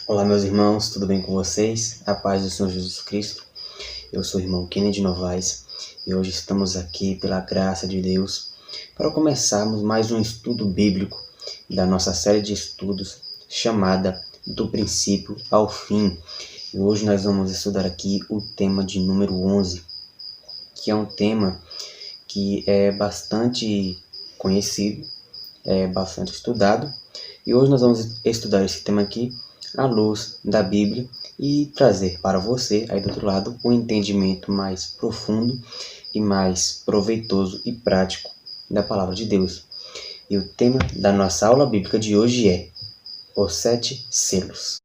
Olá, meus irmãos, tudo bem com vocês? A paz do Senhor Jesus Cristo. Eu sou o irmão Kennedy Novaes e hoje estamos aqui pela graça de Deus para começarmos mais um estudo bíblico da nossa série de estudos chamada Do Princípio ao Fim. E hoje nós vamos estudar aqui o tema de número 11, que é um tema que é bastante conhecido, é bastante estudado. E hoje nós vamos estudar esse tema aqui à luz da Bíblia e trazer para você, aí do outro lado, um entendimento mais profundo e mais proveitoso e prático da Palavra de Deus. E o tema da nossa aula bíblica de hoje é Os 7 Selos.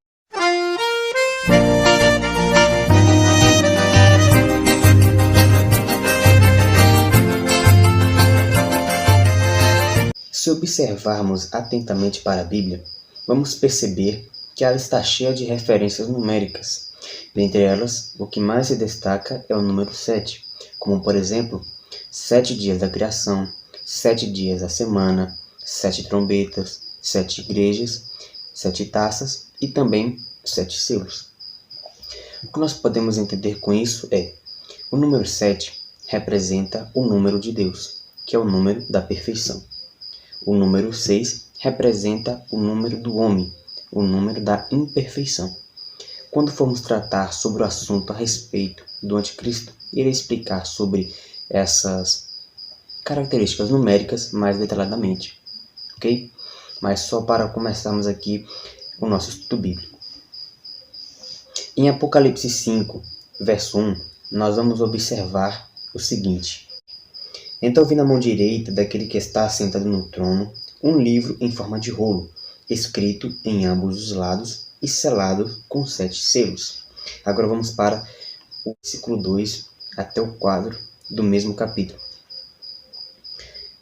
Se observarmos atentamente para a Bíblia, vamos perceber que ela está cheia de referências numéricas. Dentre elas, o que mais se destaca é o número 7, como por exemplo, 7 dias da criação, 7 dias da semana, 7 trombetas, 7 igrejas, 7 taças e também 7 selos. O que nós podemos entender com isso é, o número 7 representa o número de Deus, que é o número da perfeição. O número 6 representa o número do homem, o número da imperfeição. Quando formos tratar sobre o assunto a respeito do anticristo, irei explicar sobre essas características numéricas mais detalhadamente, ok? Mas só para começarmos aqui o nosso estudo bíblico. Em Apocalipse 5, verso 1, nós vamos observar o seguinte: Então vi na mão direita daquele que está sentado no trono um livro em forma de rolo, escrito em ambos os lados e selado com 7 selos. Agora vamos para o versículo 2 até o 4 do mesmo capítulo.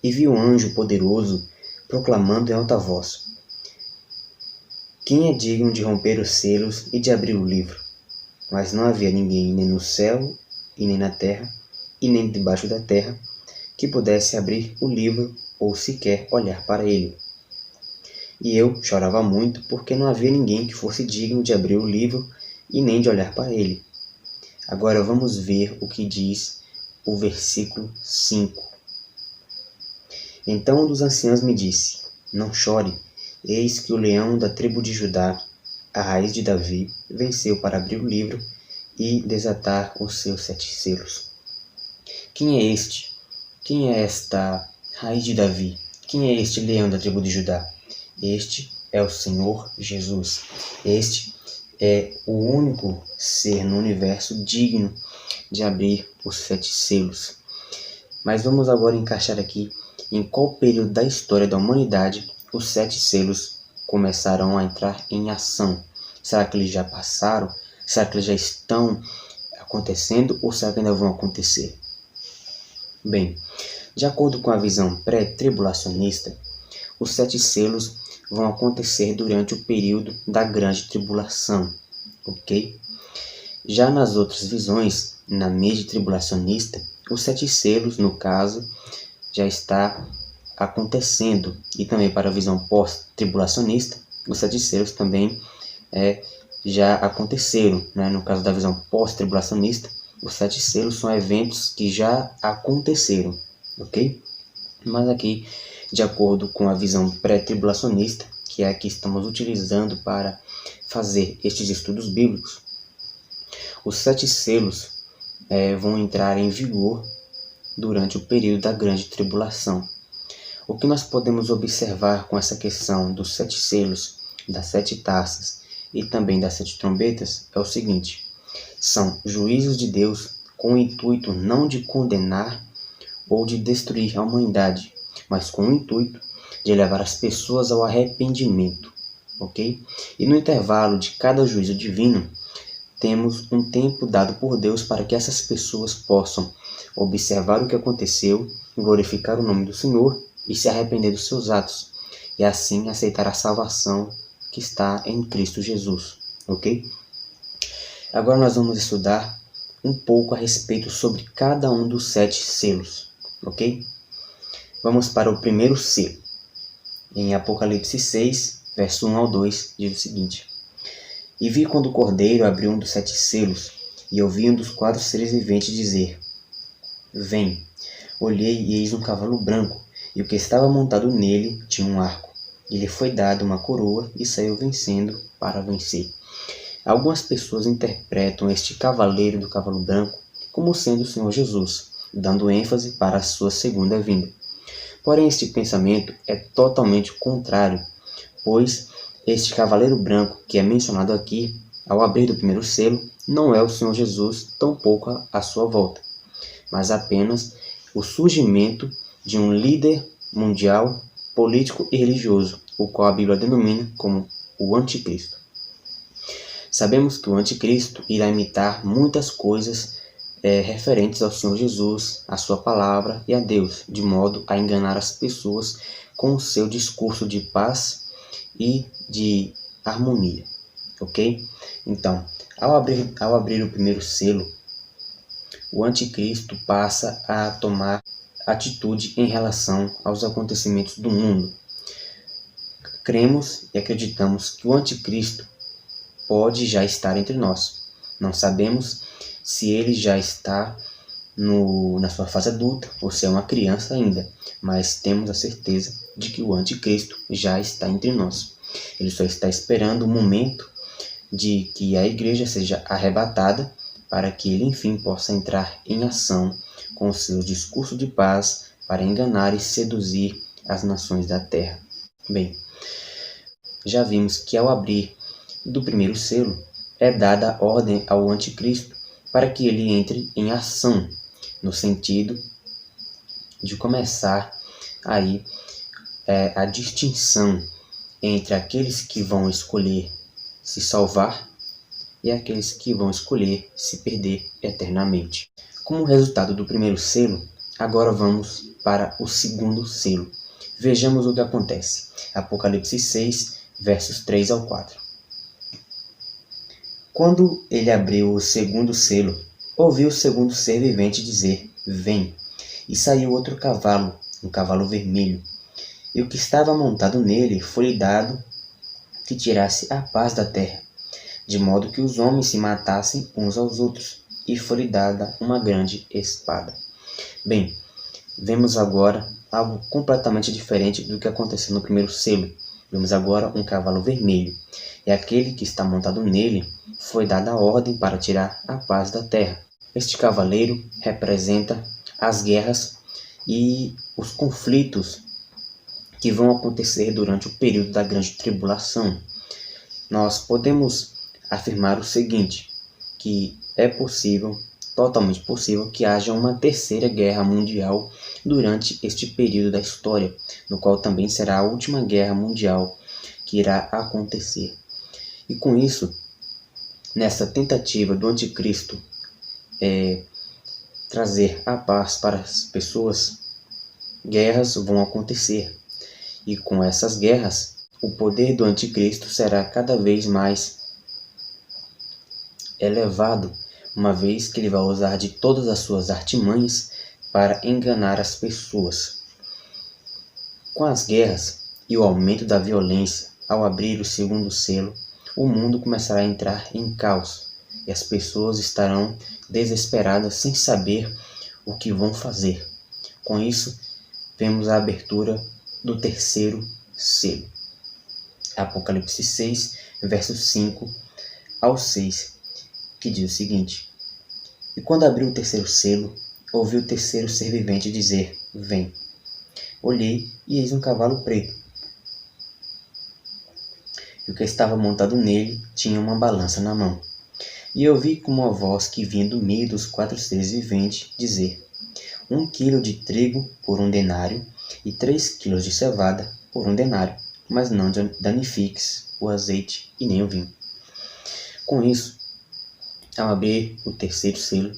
E vi um anjo poderoso proclamando em alta voz: Quem é digno de romper os selos e de abrir o livro? Mas não havia ninguém nem no céu e nem na terra e nem debaixo da terra que pudesse abrir o livro ou sequer olhar para ele. E eu chorava muito, porque não havia ninguém que fosse digno de abrir o livro e nem de olhar para ele. Agora vamos ver o que diz o versículo 5. Então um dos anciãos me disse: Não chore, eis que o leão da tribo de Judá, a raiz de Davi, venceu para abrir o livro e desatar os seus 7 selos. Quem é este? Quem é esta raiz de Davi? Quem é este leão da tribo de Judá? Este é o Senhor Jesus. Este é o único ser no universo digno de abrir os 7 selos. Mas vamos agora encaixar aqui em qual período da história da humanidade os 7 selos começaram a entrar em ação. Será que eles já passaram? Será que eles já estão acontecendo ou será que ainda vão acontecer? Bem, de acordo com a visão pré-tribulacionista, os 7 selos vão acontecer durante o período da Grande Tribulação, ok? Já nas outras visões, na midi-tribulacionista, os 7 selos, no caso, já está acontecendo. E também para a visão pós-tribulacionista, os 7 selos também já aconteceram, né? No caso da visão pós-tribulacionista, os 7 selos são eventos que já aconteceram, ok? Mas aqui, de acordo com a visão pré-tribulacionista, que é a que estamos utilizando para fazer estes estudos bíblicos, os 7 selos vão entrar em vigor durante o período da Grande Tribulação. O que nós podemos observar com essa questão dos 7 selos, das 7 taças e também das 7 trombetas é o seguinte: são juízos de Deus com o intuito não de condenar ou de destruir a humanidade, mas com o intuito de levar as pessoas ao arrependimento, ok? E no intervalo de cada juízo divino, temos um tempo dado por Deus para que essas pessoas possam observar o que aconteceu, glorificar o nome do Senhor e se arrepender dos seus atos, e assim aceitar a salvação que está em Cristo Jesus, ok? Agora nós vamos estudar um pouco a respeito sobre cada um dos 7 selos, ok? Vamos para o primeiro selo. Em Apocalipse 6, verso 1 ao 2, diz o seguinte: E vi quando o Cordeiro abriu um dos 7 selos, e ouvi um dos 4 seres viventes dizer: Vem. Olhei e eis um cavalo branco, e o que estava montado nele tinha um arco. E lhe foi dada uma coroa e saiu vencendo para vencer. Algumas pessoas interpretam este cavaleiro do cavalo branco como sendo o Senhor Jesus, dando ênfase para a sua segunda vinda. Porém, este pensamento é totalmente contrário, pois este cavaleiro branco que é mencionado aqui, ao abrir do primeiro selo, não é o Senhor Jesus, tampouco a sua volta, mas apenas o surgimento de um líder mundial, político e religioso, o qual a Bíblia denomina como o Anticristo. Sabemos que o Anticristo irá imitar muitas coisas referentes ao Senhor Jesus, à sua palavra e a Deus, de modo a enganar as pessoas com o seu discurso de paz e de harmonia, ok? Então, ao abrir o primeiro selo, o Anticristo passa a tomar atitude em relação aos acontecimentos do mundo. Cremos e acreditamos que o Anticristo pode já estar entre nós. Não sabemos se ele já está na sua fase adulta ou se é uma criança ainda, mas temos a certeza de que o Anticristo já está entre nós. Ele só está esperando o momento de que a igreja seja arrebatada para que ele enfim possa entrar em ação com o seu discurso de paz para enganar e seduzir as nações da terra. Bem, já vimos que ao abrir do primeiro selo é dada a ordem ao Anticristo para que ele entre em ação, no sentido de começar aí a distinção entre aqueles que vão escolher se salvar e aqueles que vão escolher se perder eternamente. Como resultado do primeiro selo, agora vamos para o segundo selo. Vejamos o que acontece. Apocalipse 6, versos 3 ao 4. Quando ele abriu o segundo selo, ouvi o segundo ser vivente dizer: Vem. E saiu outro cavalo, um cavalo vermelho. E o que estava montado nele foi-lhe dado que tirasse a paz da terra, de modo que os homens se matassem uns aos outros, e foi-lhe dada uma grande espada. Bem, vemos agora algo completamente diferente do que aconteceu no primeiro selo. Vemos agora um cavalo vermelho, e aquele que está montado nele foi dada a ordem para tirar a paz da terra. Este cavaleiro representa as guerras e os conflitos que vão acontecer durante o período da grande tribulação. Nós podemos afirmar o seguinte, que é possível, totalmente possível, que haja uma terceira guerra mundial durante este período da história, no qual também será a última guerra mundial que irá acontecer. E com isso, nessa tentativa do Anticristo trazer a paz para as pessoas, guerras vão acontecer. E com essas guerras, o poder do Anticristo será cada vez mais elevado, uma vez que ele vai usar de todas as suas artimanhas para enganar as pessoas. Com as guerras e o aumento da violência, ao abrir o segundo selo, o mundo começará a entrar em caos e as pessoas estarão desesperadas sem saber o que vão fazer. Com isso, vemos a abertura do terceiro selo. Apocalipse 6, versos 5 ao 6, que diz o seguinte: E quando abriu o terceiro selo, ouvi o terceiro ser vivente dizer: Vem. Olhei e eis um cavalo preto. E o que estava montado nele tinha uma balança na mão. E ouvi como uma voz que vinha do meio dos 4 seres viventes dizer: 1 quilo de trigo por 1 denário, e 3 quilos de cevada por 1 denário, mas não danifiques o azeite e nem o vinho. Com isso, ao abrir o terceiro selo,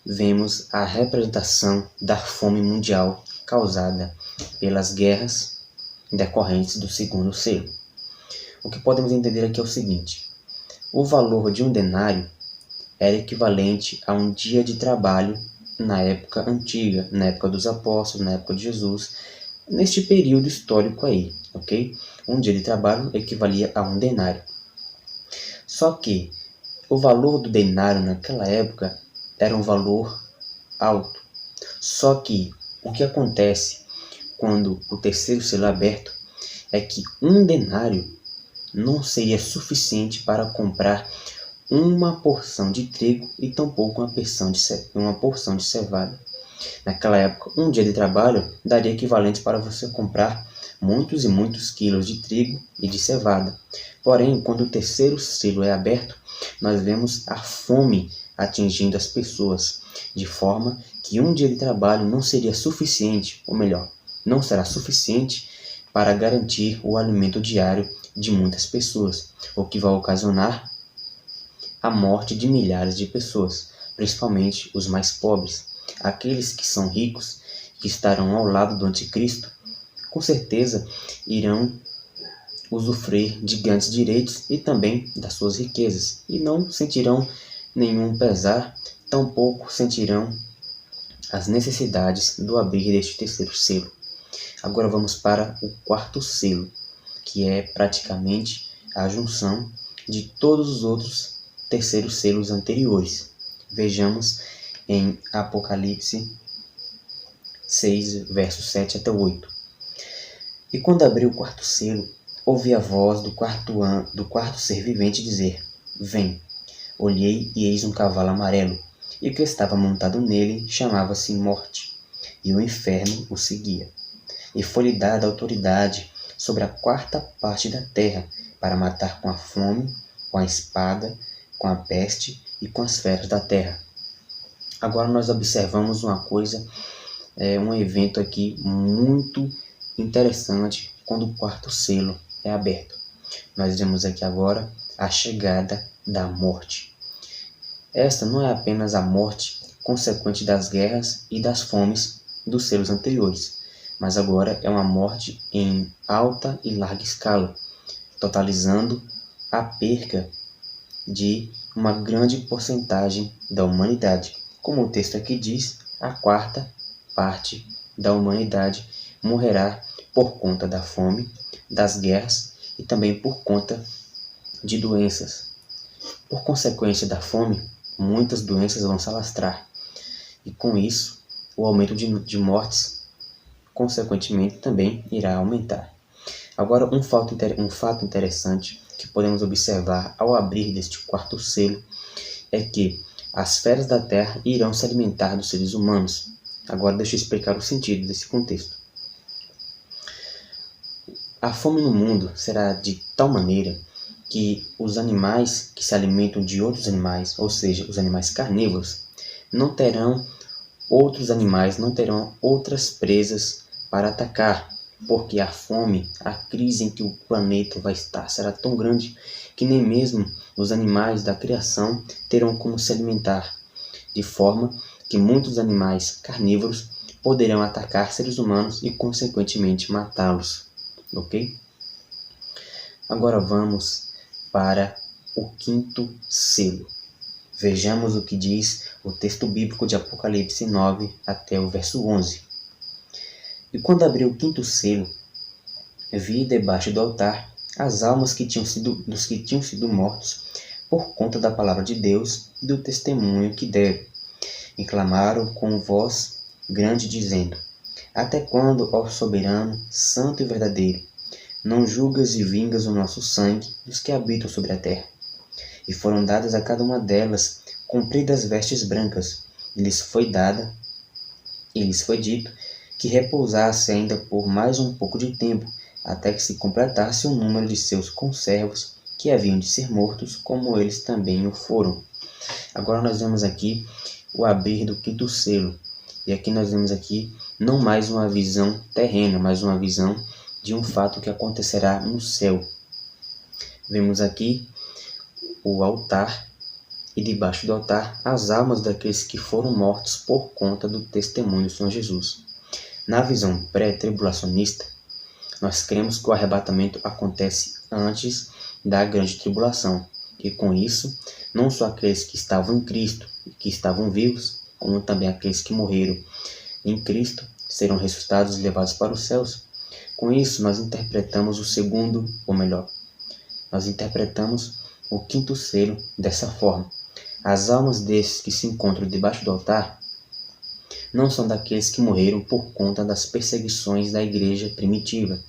vemos a representação da fome mundial causada pelas guerras decorrentes do segundo selo. O que podemos entender aqui é o seguinte: o valor de 1 denário era equivalente a um dia de trabalho na época antiga, na época dos apóstolos, na época de Jesus, neste período histórico aí, ok? Um dia de trabalho equivalia a 1 denário. Só que o valor do denário naquela época era um valor alto. Só que o que acontece quando o terceiro selo é aberto é que um denário não seria suficiente para comprar uma porção de trigo e tampouco uma porção de cevada. Naquela época, um dia de trabalho daria equivalente para você comprar muitos e muitos quilos de trigo e de cevada. Porém, quando o terceiro selo é aberto, nós vemos a fome atingindo as pessoas, de forma que um dia de trabalho não seria suficiente, ou melhor, não será suficiente para garantir o alimento diário de muitas pessoas, o que vai ocasionar a morte de milhares de pessoas, principalmente os mais pobres. Aqueles que são ricos, que estarão ao lado do anticristo, com certeza irão usufruir de grandes direitos e também das suas riquezas, e não sentirão nenhum pesar, tampouco sentirão as necessidades do abrir deste terceiro selo. Agora vamos para o quarto selo, que é praticamente a junção de todos os outros terceiros selos anteriores. Vejamos em Apocalipse 6, versos 7 até 8. E quando abriu o quarto selo, ouvi a voz do quarto ser vivente dizer: Vem. Olhei e eis um cavalo amarelo, e o que estava montado nele chamava-se Morte, e o inferno o seguia. E foi-lhe dada autoridade sobre a quarta parte da terra, para matar com a fome, com a espada, com a peste e com as feras da terra. Agora nós observamos uma coisa, um evento aqui muito interessante quando o quarto selo é aberto. Nós vemos aqui agora a chegada da morte. Esta não é apenas a morte consequente das guerras e das fomes dos selos anteriores, mas agora é uma morte em alta e larga escala, totalizando a perca de uma grande porcentagem da humanidade. Como o texto aqui diz, a quarta parte da humanidade morrerá por conta da fome, das guerras e também por conta de doenças. Por consequência da fome, muitas doenças vão se alastrar, e com isso, o aumento de mortes, consequentemente, também irá aumentar. Agora, um fato interessante que podemos observar ao abrir deste quarto selo é que as feras da terra irão se alimentar dos seres humanos. Agora, deixa eu explicar o sentido desse contexto. A fome no mundo será de tal maneira que os animais que se alimentam de outros animais, ou seja, os animais carnívoros, não terão outras presas para atacar, porque a fome, a crise em que o planeta vai estar será tão grande que nem mesmo os animais da criação terão como se alimentar, de forma que muitos animais carnívoros poderão atacar seres humanos e consequentemente matá-los, ok? Agora vamos para o quinto selo. Vejamos o que diz o texto bíblico de Apocalipse 9 até o verso 11. E quando abriu o quinto selo, vi debaixo do altar as almas dos que tinham sido mortos por conta da palavra de Deus e do testemunho que deram. E clamaram com voz grande, dizendo: Até quando, ó soberano, santo e verdadeiro, não julgas e vingas o nosso sangue dos que habitam sobre a terra? E foram dadas a cada uma delas compridas vestes brancas, e lhes foi dito que repousasse ainda por mais um pouco de tempo, até que se completasse o número de seus conservos que haviam de ser mortos, como eles também o foram. Agora nós vemos aqui o abrir do quinto selo, e aqui nós vemos aqui não mais uma visão terrena, mas uma visão de um fato que acontecerá no céu. Vemos aqui o altar, e debaixo do altar as almas daqueles que foram mortos por conta do testemunho do Senhor Jesus. Na visão pré-tribulacionista, nós cremos que o arrebatamento acontece antes da grande tribulação, e com isso, não só aqueles que estavam em Cristo e que estavam vivos, como também aqueles que morreram em Cristo serão ressuscitados e levados para os céus. Com isso, nós interpretamos nós interpretamos o quinto selo dessa forma: as almas desses que se encontram debaixo do altar não são daqueles que morreram por conta das perseguições da igreja primitiva,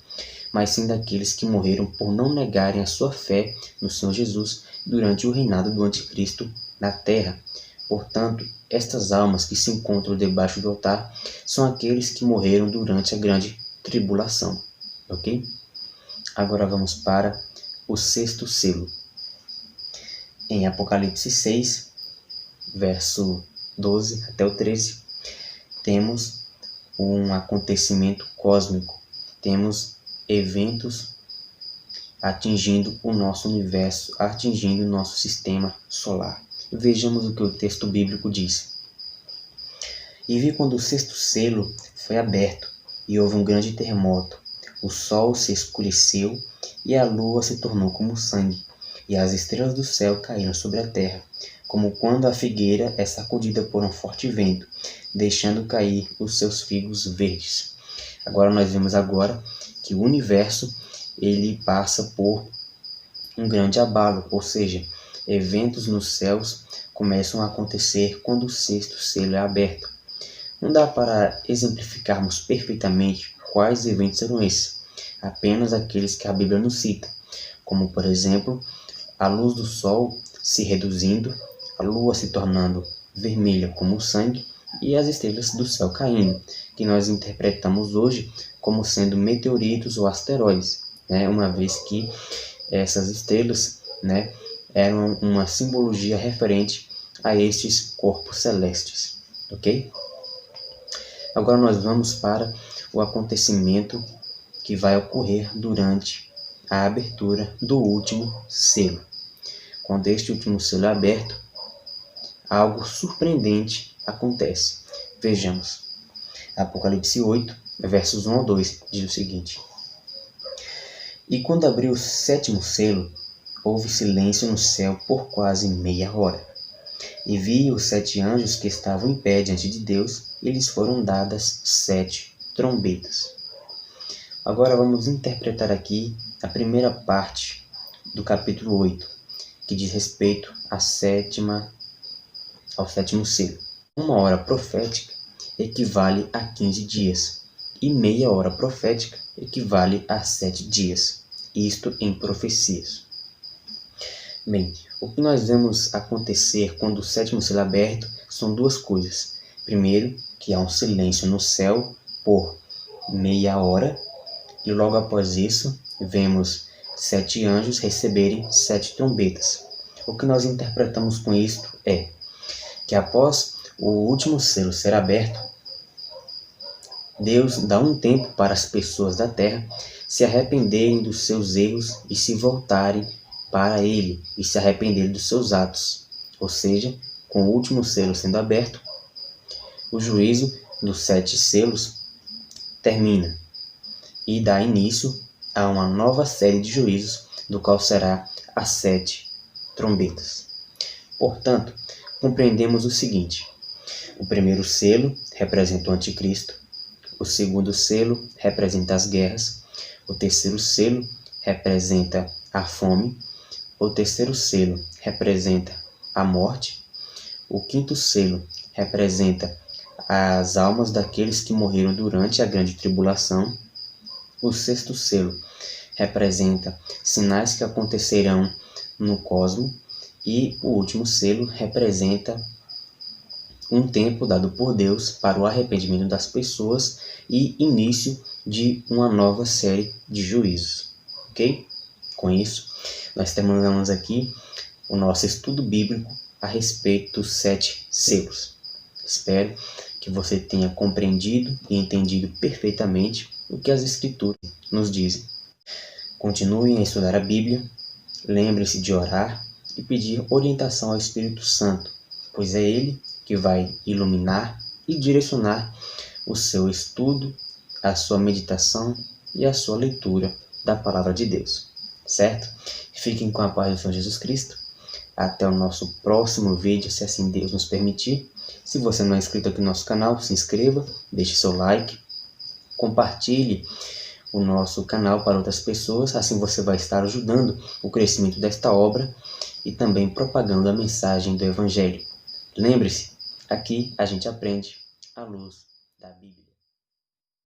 mas sim daqueles que morreram por não negarem a sua fé no Senhor Jesus durante o reinado do Anticristo na terra. Portanto, estas almas que se encontram debaixo do altar são aqueles que morreram durante a grande tribulação. Ok? Agora vamos para o sexto selo. Em Apocalipse 6, verso 12 até o 13, temos um acontecimento cósmico. Temos eventos atingindo o nosso universo, atingindo o nosso sistema solar. Vejamos o que o texto bíblico diz. E vi quando o sexto selo foi aberto, e houve um grande terremoto. O sol se escureceu, e a lua se tornou como sangue, e as estrelas do céu caíram sobre a terra, como quando a figueira é sacudida por um forte vento, deixando cair os seus figos verdes. Agora nós vemos que o universo ele passa por um grande abalo, ou seja, eventos nos céus começam a acontecer quando o sexto selo é aberto. Não dá para exemplificarmos perfeitamente quais eventos serão esses, apenas aqueles que a Bíblia nos cita, como por exemplo, a luz do sol se reduzindo, a lua se tornando vermelha como sangue e as estrelas do céu caindo, que nós interpretamos hoje como sendo meteoritos ou asteroides, né? Uma vez que essas estrelas, né, eram uma simbologia referente a estes corpos celestes, ok? Agora nós vamos para o acontecimento que vai ocorrer durante a abertura do último selo. Quando este último selo é aberto, algo surpreendente acontece. Vejamos. Apocalipse 8, versos 1 ao 2, diz o seguinte: E quando abriu o sétimo selo, houve silêncio no céu por quase meia hora. E vi os 7 anjos que estavam em pé diante de Deus, e lhes foram dadas 7 trombetas. Agora vamos interpretar aqui a primeira parte do capítulo 8, que diz respeito ao sétimo selo. 1 hora profética equivale a 15 dias, e meia hora profética equivale a 7 dias, isto em profecias. Bem, o que nós vemos acontecer quando o sétimo selo é aberto são duas coisas. Primeiro, que há um silêncio no céu por meia hora, e logo após isso, vemos 7 anjos receberem 7 trombetas. O que nós interpretamos com isto é que após o último selo ser aberto, Deus dá um tempo para as pessoas da terra se arrependerem dos seus erros e se voltarem para Ele e se arrependerem dos seus atos. Ou seja, com o último selo sendo aberto, o juízo dos 7 selos termina e dá início a uma nova série de juízos, do qual será as 7 trombetas. Portanto, compreendemos o seguinte: o primeiro selo representa o anticristo, o segundo selo representa as guerras, o terceiro selo representa a fome, o terceiro selo representa a morte, o quinto selo representa as almas daqueles que morreram durante a grande tribulação, o sexto selo representa sinais que acontecerão no cosmos, e o último selo representa um tempo dado por Deus para o arrependimento das pessoas e início de uma nova série de juízos. Ok? Com isso, nós terminamos aqui o nosso estudo bíblico a respeito dos 7 selos. Espero que você tenha compreendido e entendido perfeitamente o que as Escrituras nos dizem. Continuem a estudar a Bíblia, lembre-se de orar e pedir orientação ao Espírito Santo, pois é Ele que vai iluminar e direcionar o seu estudo, a sua meditação e a sua leitura da Palavra de Deus, certo? Fiquem com a paz do Senhor Jesus Cristo. Até o nosso próximo vídeo, se assim Deus nos permitir. Se você não é inscrito aqui no nosso canal, se inscreva, deixe seu like, compartilhe o nosso canal para outras pessoas, assim você vai estar ajudando o crescimento desta obra e também propagando a mensagem do Evangelho. Lembre-se, aqui a gente aprende à luz da Bíblia.